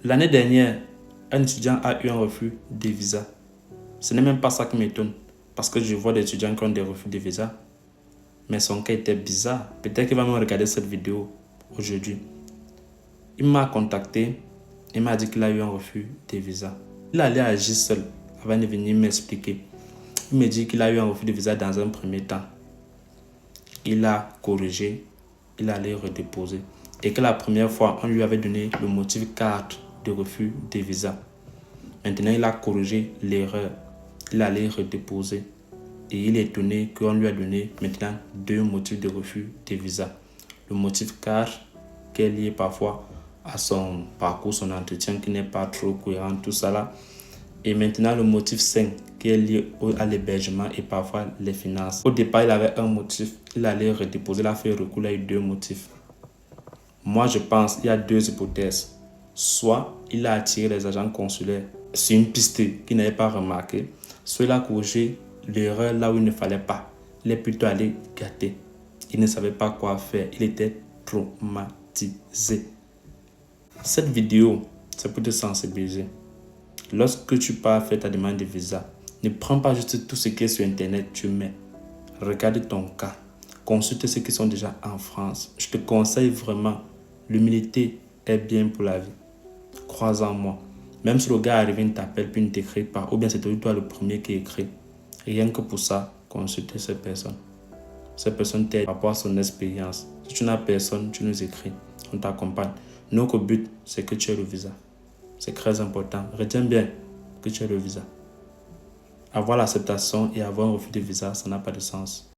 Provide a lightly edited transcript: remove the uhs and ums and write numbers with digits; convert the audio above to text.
L'année dernière, un étudiant a eu un refus de visa. Ce n'est même pas ça qui m'étonne, parce que je vois des étudiants qui ont des refus de visa. Mais son cas était bizarre. Peut-être qu'il va même regarder cette vidéo aujourd'hui. Il m'a contacté, il m'a dit qu'il a eu un refus de visa. Il allait agir seul avant de venir m'expliquer. Il me dit qu'il a eu un refus de visa dans un premier temps. Il a corrigé, il allait redéposer. Et que la première fois, on lui avait donné le motif 4 de refus de visa. Maintenant, il a corrigé l'erreur. Il allait redéposer. Et il est étonné qu'on lui a donné maintenant 2 motifs de refus de visa. Le motif 4 qui est lié parfois à son parcours, son entretien qui n'est pas trop cohérent, tout ça là. Et maintenant le motif 5 qui est lié à l'hébergement et parfois les finances. Au départ, il avait un motif, il allait redéposer, il a fait recours, il a eu 2 motifs. Moi, je pense qu'il y a 2 hypothèses. Soit il a attiré les agents consulaires sur une piste qu'il n'avait pas remarqué, soit il a corrigé l'erreur là où il ne fallait pas. Il est plutôt allé gâter. Il ne savait pas quoi faire. Il était traumatisé. Cette vidéo, c'est pour te sensibiliser. Lorsque tu pars faire ta demande de visa, ne prends pas juste tout ce qui est sur Internet, tu mets. Regarde ton cas. Consulte ceux qui sont déjà en France. Je te conseille vraiment. L'humilité est bien pour la vie. Crois en moi. Même si le gars arrive, il ne t'appelle puis il ne t'écrit pas, ou bien c'est toi le premier qui écrit. Rien que pour ça, consulte cette personne. Cette personne t'aide par rapport à son expérience. Si tu n'as personne, tu nous écris. On t'accompagne. Notre but, c'est que tu aies le visa. C'est très important. Retiens bien que tu aies le visa. Avoir l'acceptation et avoir un refus de visa, ça n'a pas de sens.